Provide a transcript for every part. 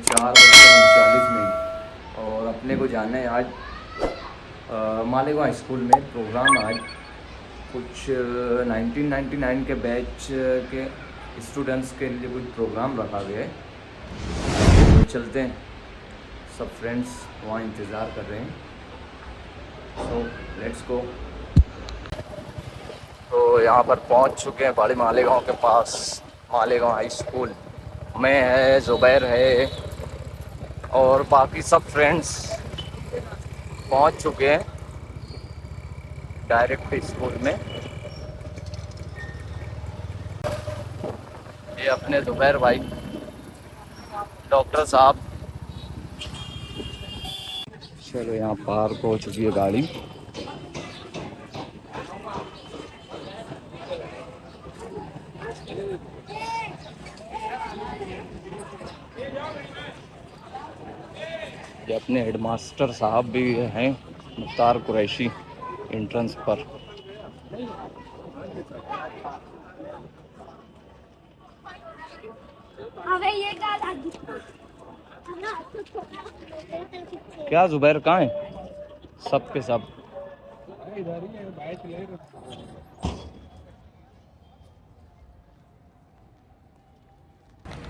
4:39 और अपने को जाना है आज मालेगांव स्कूल में प्रोग्राम। आज कुछ 1999 के बैच के स्टूडेंट्स के लिए कुछ प्रोग्राम रखा गया है, तो चलते हैं। सब फ्रेंड्स वहाँ इंतज़ार कर रहे हैं, सो लेट्स गो। तो यहाँ पर पहुँच चुके हैं बड़े मालेगांव के पास, मालेगांव हाई स्कूल में है, ज़ुबैर है और बाकी सब फ्रेंड्स पहुँच चुके हैं डायरेक्ट स्कूल में। ये अपने ज़ुबैर भाई, डॉक्टर साहब। चलो यहाँ पार्क हो चुकी है गाड़ी। ये अपने हेडमास्टर साहब भी हैं, मुख्तार कुरैशी, एंट्रेंस पर। क्या ज़ुबैर कहाँ है? सब के सब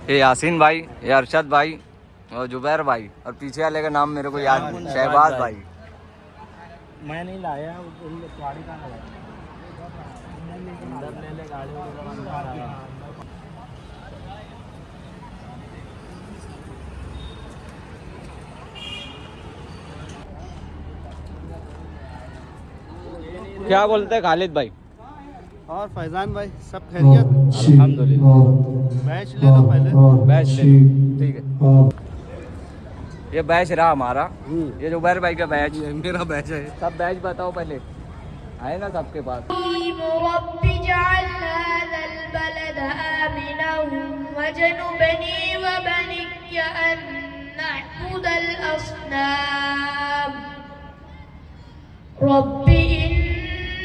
ये यासीन भाई, ये अरशद भाई और ज़ुबैर भाई, और पीछे वाले का नाम मेरे को याद नहीं, शहबाज भाई। मैं नहीं लाया, गाड़ी कहाँ लगाया? ले ले गाड़ी। क्या बोलते हैं खालिद भाई और फैजान भाई, सब खैरियत? अल्हम्दुलिल्लाह। बैच ले लो पहले। बैच ले लो, ठीक है। ये बैच रहा हमारा, ये ज़ुबैर भाई का बैच, मेरा बैच है। सब बैच बताओ पहले, आए ना सबके पास। रब्बी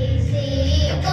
किसी को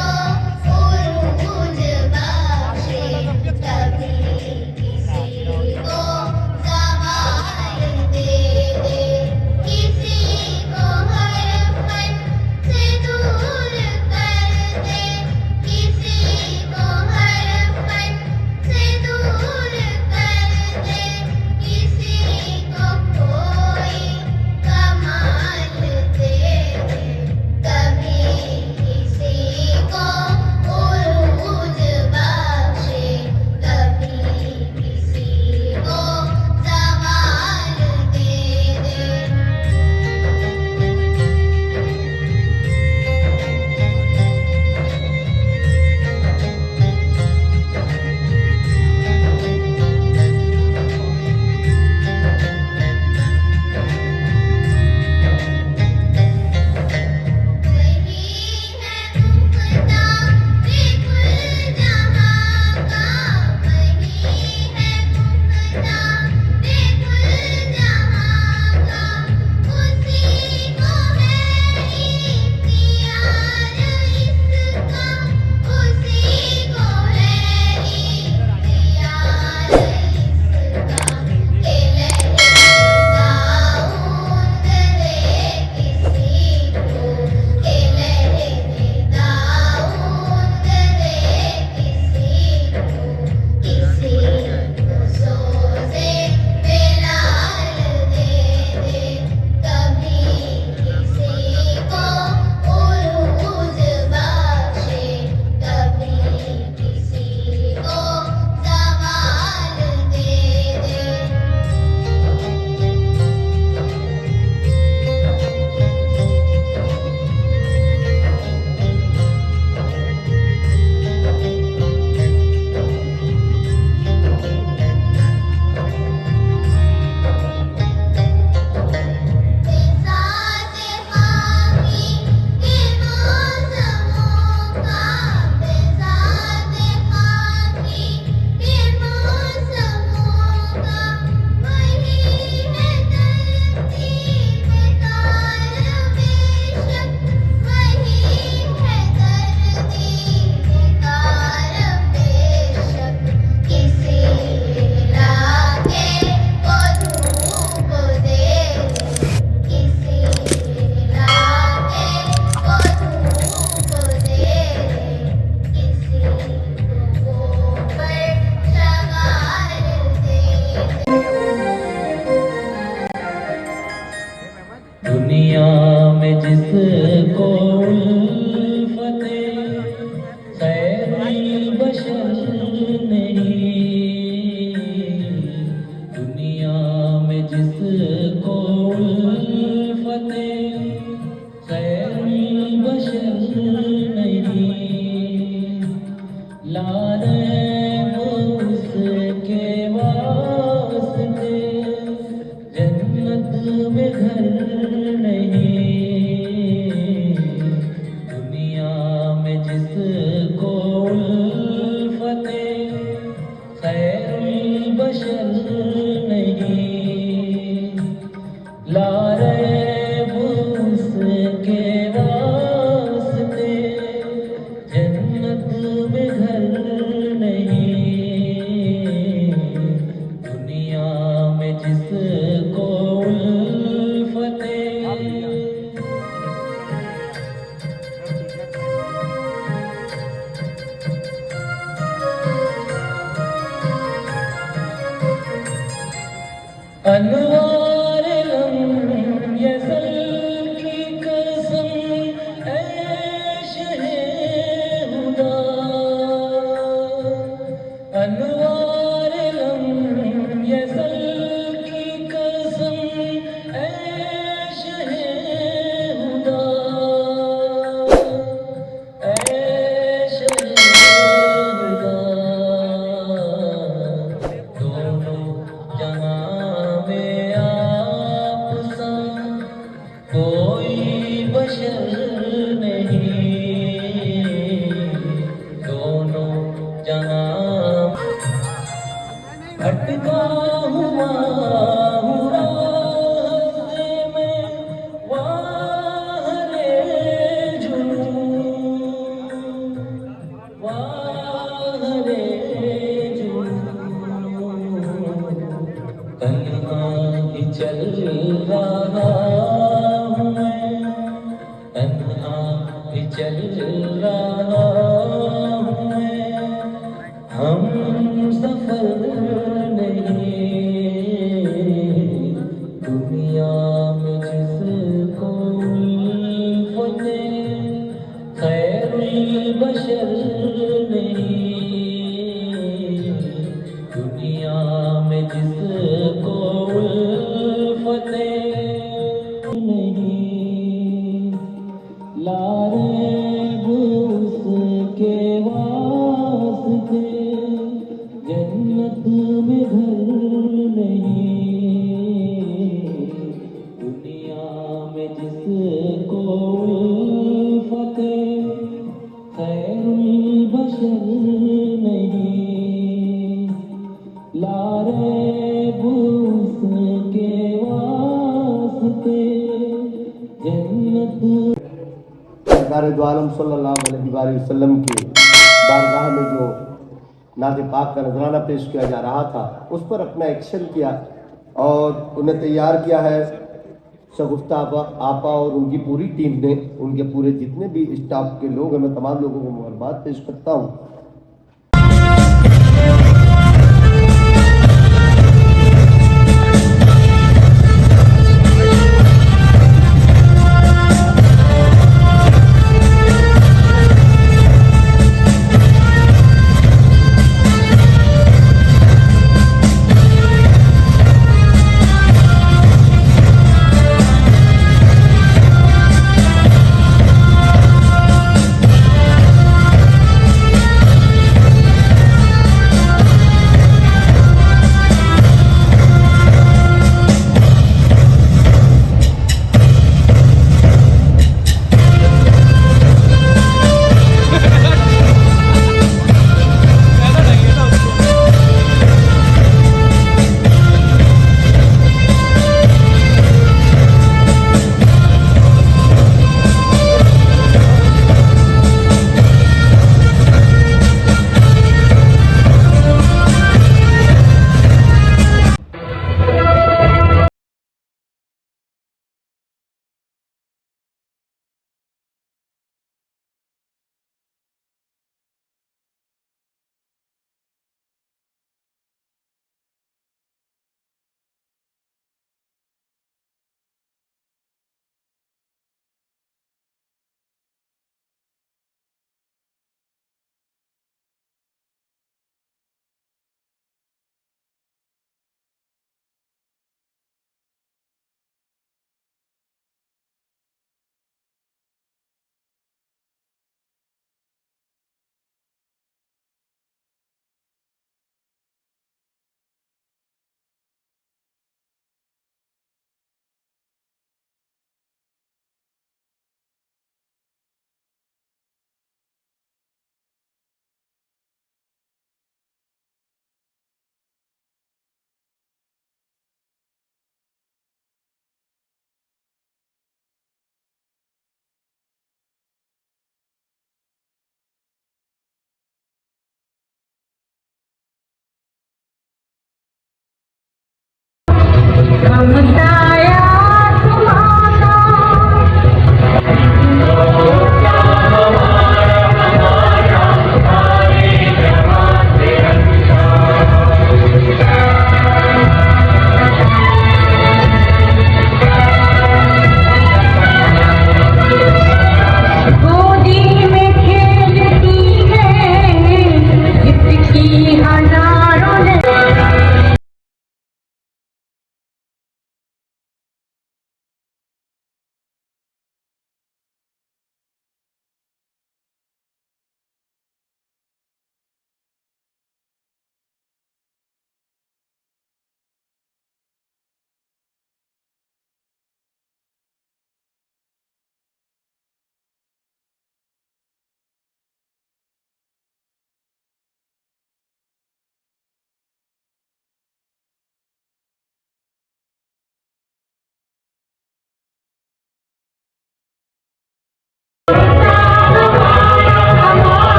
आलम सल्लल्लाहु अलैहि वसल्लम के बारगाह में जो नात पाक का नजराना पेश किया जा रहा था, उस पर अपना एक्शन किया और उन्हें तैयार किया है शगुफ्ता आपा और उनकी पूरी टीम ने, उनके पूरे जितने भी स्टाफ के लोग हैं, मैं तमाम लोगों को मुबारकबाद पेश करता हूँ।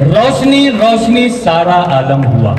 रोशनी रोशनी सारा आलम हुआ।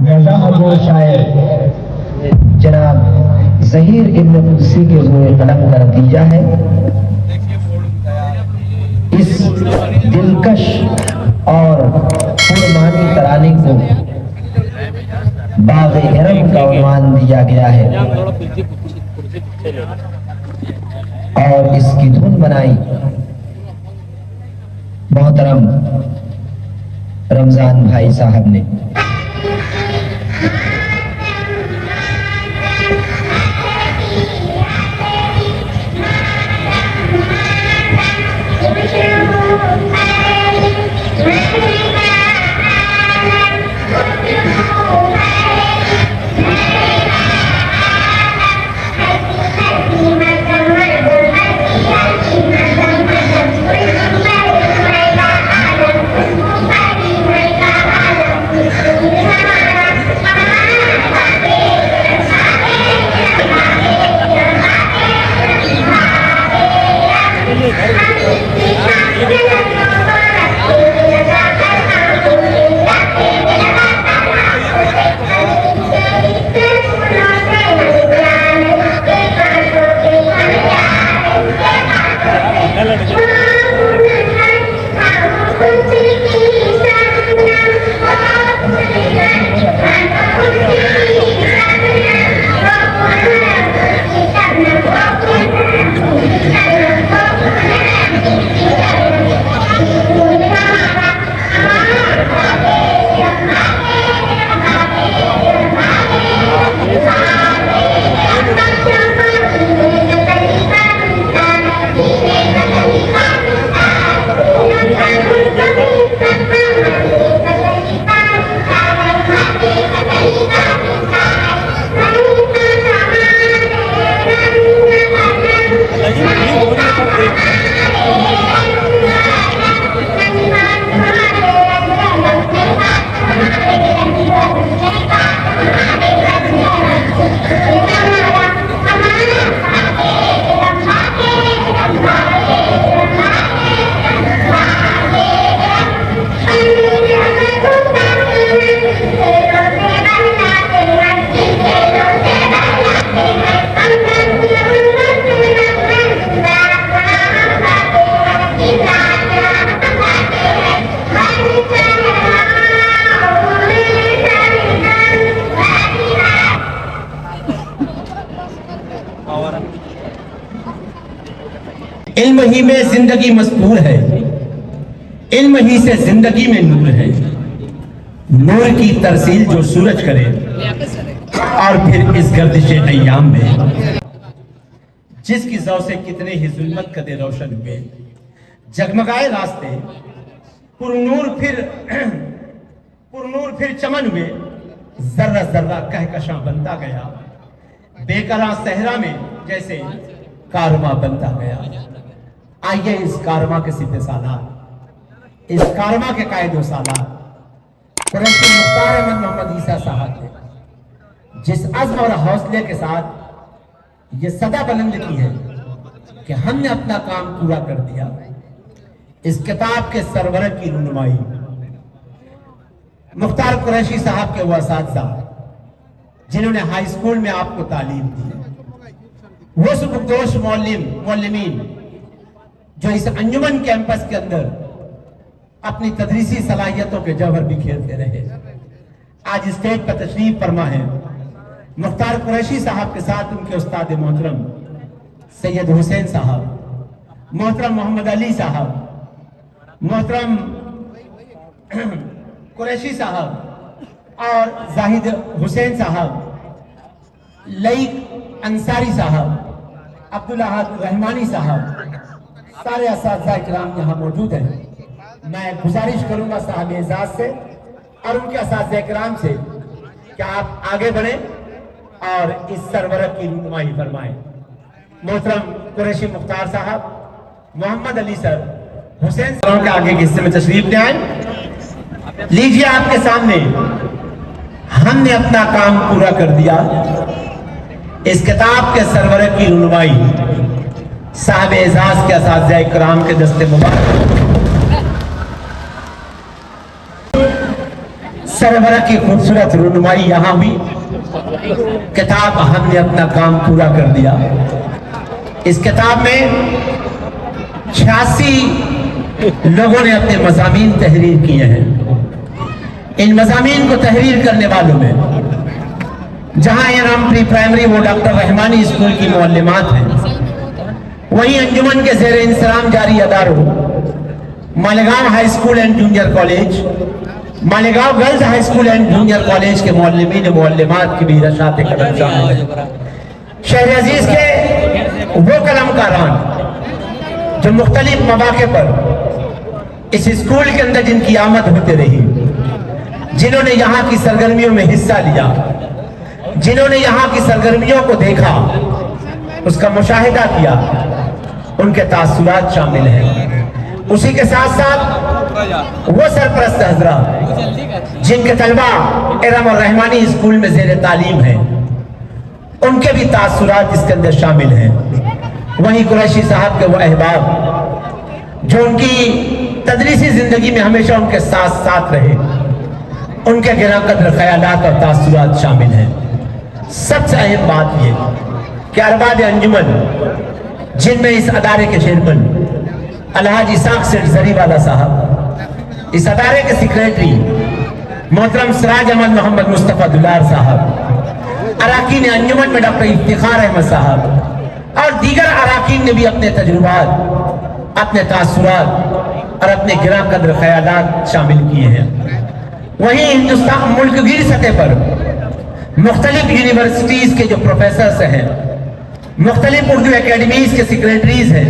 गजा और शायर जनाब ज़हीर इब्न कुदसी के ज़ोए कलम का नतीजा है। इस दिलकश और पुरमानी तराने को बाग़े हिरम का उन्वान दिया गया है और इसकी धुन बनाई मोहतरम रमजान भाई साहब ने। इल्म ही में जिंदगी मस्तूर है, इल्म ही से जिंदगी में नूर है। नूर की तरसील जो सूरज करे और फिर इस गर्दिश अय्याम में जिसकी जौ से कितने ही जुल्मत कदे रोशन हुए, जगमगाए रास्ते पुरनूर फिर चमन हुए। जर्रा जर्रा कहकशां बनता गया, बेकरां सहरा में जैसे कारवां बनता गया। आइए इस कारवां के सीधे सालार, इस कारवां के कायदो सालार कुरैशी मुख्तार अहमद मोहम्मद ईसा साहब ने जिस अज़्म और हौसले के साथ ये सदा बुलंद की है कि हमने अपना काम पूरा कर दिया। इस किताब के सरवर की रुनुमाई मुख्तार कुरैशी साहब के वो असातिज़ा जिन्होंने हाई स्कूल में आपको तालीम दी, वो सुबकदोश मौलिमीन जो इस अंजुमन कैंपस के अंदर अपनी तदरीसी सलाहियतों के जौहर बिखेरते रहे, आज स्टेज पर तशरीफ फरमा है। मुख्तार कुरैशी साहब के साथ उनके उस्ताद मोहतरम सैयद हुसैन साहब, मोहतरम मोहम्मद अली साहब, मोहतरम कुरैशी साहब और जाहिद हुसैन साहब, लईक अंसारी साहब, अब्दुल अहद रहमानी साहब, सारे असातिज़ा इकराम यहाँ मौजूद हैं। मैं गुजारिश करूंगा साहब एजाज से और उनके असातिज़ा इकराम से कि आप आगे बढ़े और इस सरवरत की रुनुमाई फरमाएं। मोहतरम कुरैशी मुख्तार साहब, मोहम्मद अली सर, हुसैन सर के आगे के हिस्से में तशरीफ ले आए। लीजिए आपके सामने हमने अपना काम पूरा कर दिया। इस किताब के सरवर की रुनुमाई साहब एजाज के असातिज़ा इकराम के दस्ते मुबारक। सरवरा की खूबसूरत रुनुमाई यहाँ हुई। किताब हमने अपना काम पूरा कर दिया। इस किताब में 86 लोगों ने अपने मज़ामीन तहरीर किए हैं। इन मज़ामीन को तहरीर करने वालों में जहां एनएम प्री प्राइमरी वो डॉक्टर रहमानी स्कूल की मुअल्लिमात हैं, वहीं अंजुमन के ज़ेर इंतज़ाम जारी अदारों Malegaon high school and junior college, Malegaon girls high school and junior college के मुअल्लिमीन मुअल्लिमात की भी रशात कदम शामिल है। शहर अजीज के वो कलमकारान जो मुख्तलिफ मौके पर इस स्कूल के अंदर जिनकी आमद होती रही, जिन्होंने यहाँ की सरगर्मियों में हिस्सा लिया, जिन्होंने यहाँ की सरगर्मियों को देखा, उसका मुशाहिदा किया, उनके तासुरात शामिल हैं। उसी के साथ साथ वो सरप्रस्त हजरात जिनके तलबा एरम और रहमानी स्कूल में ज़ेर तालीम है, उनके भी तासुरात इसके अंदर शामिल हैं। वहीं कुरैशी साहब के वो अहबाब जो उनकी तदरीसी जिंदगी में हमेशा उनके साथ साथ रहे, उनके गिरा कदर ख्यालात और तासुरात शामिल हैं। सबसे अहम बात यह कि अरबाद अंजुमन, जिनमें इस अदारे के चेयरमैन अलहाज इसाक सेठ जरीवाला साहब, इस अदारे के सेक्रेटरी मोहतरम सिराज अहमद मोहम्मद मुस्तफ़ा दुलार साहब, अराकीन अंजुमन में डॉक्टर इफ्तिखार अहमद साहब और दीगर अराकीन ने भी अपने तजुर्बात, अपने तासुरात और अपने गिरा कदर ख्यालात शामिल किए हैं। वहीं हिंदुस्तान मुल्कगीर सतह पर मुख्तलिफ यूनिवर्सिटीज के जो प्रोफेसर्स हैं, मुख्तलिफ उर्दू एकेडमीज के सेक्रेटरीज हैं,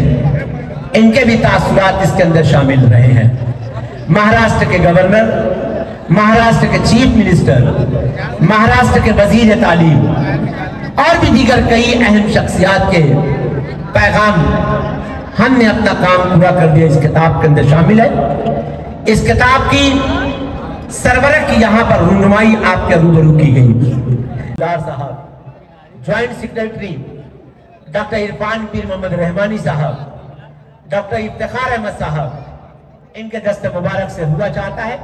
इनके भी तासुरात इसके अंदर शामिल रहे हैं। महाराष्ट्र के गवर्नर, महाराष्ट्र के चीफ मिनिस्टर, महाराष्ट्र के वजीर तालीम और भी दीगर कई अहम शख्सियात के पैगाम हमने अपना काम पूरा कर दिया, इस किताब के अंदर शामिल है। इस किताब की सरवरक की यहाँ पर रुनुमाई आपके रूबरू की गई। साहब, ज्वाइंट सेक्रेटरी डॉक्टर इरफान पीर मोहम्मद रहमानी साहब, डॉक्टर इफ्तिखार अहमद साहब, इनके दस्ते मुबारक से हुआ चाहता है।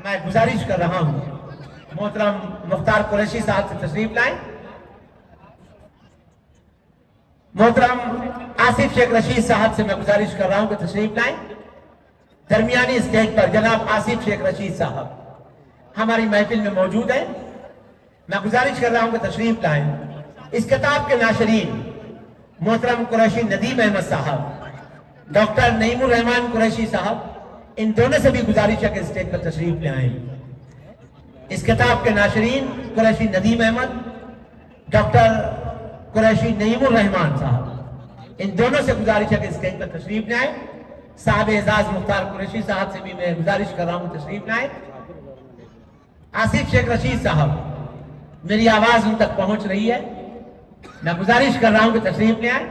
मैं गुजारिश कर रहा हूं मोहतरम मुख्तार कुरैशी साहब से तशरीफ लाएं। मोहतरम आसिफ शेख रशीद साहब से मैं गुजारिश कर रहा हूं कि तशरीफ लाएं। दरमियानी स्टेज पर जनाब आसिफ शेख रशीद साहब हमारी महफिल में मौजूद है। मैं गुजारिश कर रहा हूं कि तशरीफ लाएं। इस किताब के नाशरीन मोहतरम कुरैशी नदीम अहमद साहब, डॉक्टर नईमुर रहमान कुरैशी साहब, इन दोनों से भी गुजारिश है कि स्टेज पर तशरीफ ले आए। इस किताब के नाशरीन कुरैशी नदीम अहमद, डॉक्टर कुरैशी नईमुर रहमान साहब, इन दोनों से गुजारिश है कि स्टेज पर तशरीफ ले आए। साहब एजाज मुख्तार कुरैशी साहब से भी मैं गुजारिश कर रहा हूं तशरीफ लाए। आसिफ शेख रशीद साहब, मेरी आवाज उन तक पहुंच रही है, मैं गुजारिश कर रहा हूं कि तशरीफ ले आए।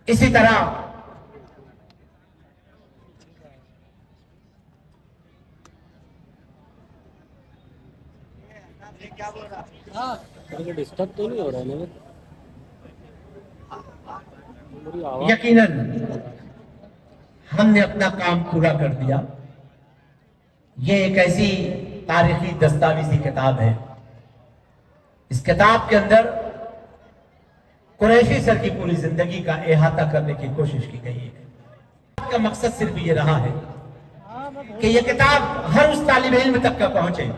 इसी तरह डिस्टर्ब तो नहीं हो रहा है? यकीनन हमने अपना काम पूरा कर दिया। ये एक ऐसी तारीखी दस्तावेजी किताब है। इस किताब के अंदर कुरैशी सर की पूरी जिंदगी का अहाता करने की कोशिश की गई है। का मकसद सिर्फ ये रहा है कि यह किताब हर उस तालिब इल्म तक का पहुंचे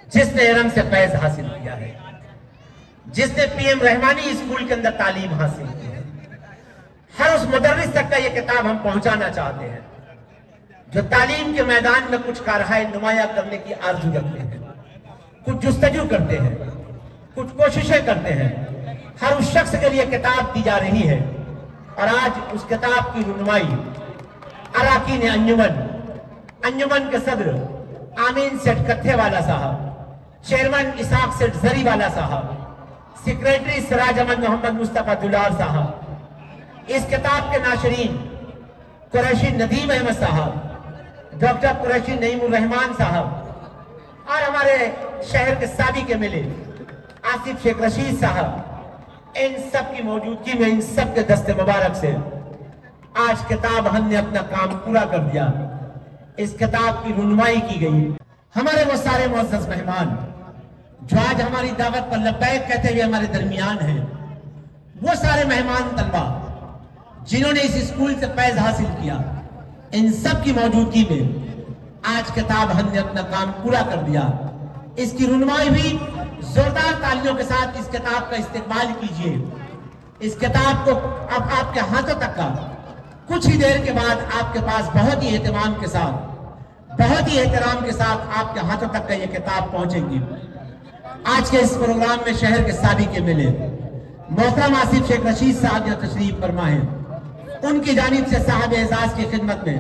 जिसने इरम से फैज हासिल किया है, जिसने पीएम रहमानी स्कूल के अंदर तालीम हासिल की है। हर उस मुदर्रिस तक का यह किताब हम पहुंचाना चाहते हैं जो तालीम के मैदान में कुछ कारहाय नुमाया करने की आरज़ू रखते हैं, कुछ जुस्तजू करते हैं, कुछ कोशिशें करते हैं। हर उस शख्स के लिए किताब दी जा रही है और आज उस किताब की रुनुमाई अराकीन अंजुमन के सदर आमीन सेठ कत्थेवाला साहब, चेयरमैन इसाक सेठ जरीवाला साहब, सेक्रेटरी सिराज अहमद मोहम्मद मुस्तफ़ा दुलार साहब, इस किताब के नाशरीन कुरैशी नदीम अहमद साहब, डॉक्टर कुरैशी नईमुर रहमान साहब और हमारे शहर के साबिक एमएलए आसिफ शेख रशीद साहब, इन सब की मौजूदगी में, इन सब के दस्ते मुबारक से आज किताब हमने अपना काम पूरा कर दिया। इस किताब की रुनमाई की गई। हमारे वो सारे मुअज़्ज़ज़ मेहमान जो आज हमारी दावत पर लब्बैक कहते हुए हमारे दरमियान हैं, वो सारे मेहमान तलबा जिन्होंने इस स्कूल से फैज हासिल किया, इन सब की मौजूदगी में आज किताब हमने अपना काम पूरा कर दिया। इसकी रुनमाई भी जोरदार तालियों के साथ इस किताब का इस्तेमाल कीजिए। इस किताब को अब आपके हाथों तक का कुछ ही देर के बाद आपके पास बहुत ही एहतमाम के साथ, बहुत ही एहतराम के साथ आपके हाथों तक का ये किताब पहुंचेगी। आज के इस प्रोग्राम में शहर के साबिक़ मिले मोहतरम आसिफ शेख रशीद साहब यहाँ तशरीफ फरमा है। उनकी जानिब से साहब एजाज की खिदमत में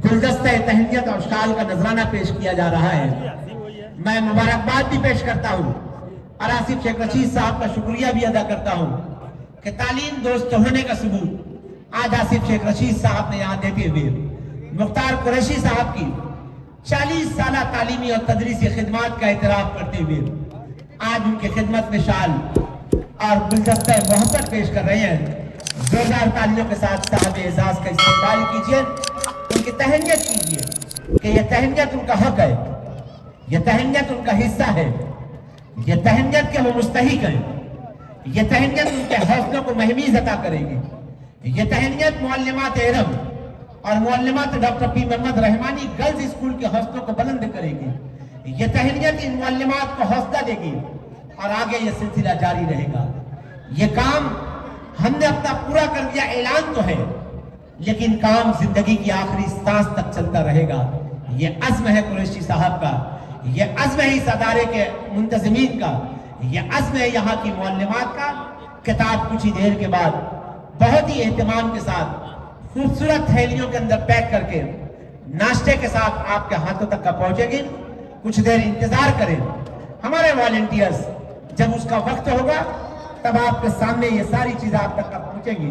गुलदस्ता तहनीत और शाल का नजराना पेश किया जा रहा है। मैं मुबारकबाद भी पेश करता हूँ और आसिफ शेख रशीद साहब का शुक्रिया भी अदा करता हूँ कि तालीम दोस्त होने का सबूत आज आसिफ शेख रशीद साहब ने यहाँ देते हुए मुख्तार कुरैशी साहब की 40 साल तालीमी और तदरीसी खिदमत का एतराफ करते हुए आज उनकी खिदमत में शाल और गुलदस्ता मोहब्बत पेश कर रहे हैं। जोरदार तालियों के साथ साहब एजाज का इस्तेमाल कीजिए, उनकी तहनीत कीजिए कि यह तहनीत उनका हक है, यह तहनीत उनका हिस्सा है, यह तहनीत के वो मुस्तहिक हैं, यह तहनीत उनके हौसलों को महमीज अता करेगी। यह तहनीत मुअल्लिमात इल्म और मुअल्लिमात doctor P Mohammed Rahmani girls school के हौसलों को बुलंद करेगी। यह तहनीत इन मुअल्लिमात को हौसला देगी और आगे यह सिलसिला जारी रहेगा। यह काम हमने अपना पूरा कर दिया, ऐलान तो है, लेकिन काम जिंदगी की आखिरी सांस तक चलता रहेगा। यह अज़्म है कुरैशी साहब का, यह अज़्म है इस अदारे के मुंतज़मीन का, यह अज़्म है यहाँ की मुअल्लिमात का। किताब कुछ ही देर के बाद बहुत ही एहतमाम के साथ खूबसूरत थैलियों के अंदर पैक करके नाश्ते के साथ आपके हाथों तक का पहुंचेगी। कुछ देर इंतजार करें, हमारे वॉलंटियर्स जब उसका वक्त होगा तब आपके सामने ये सारी चीजें आप तक का पहुंचेंगी।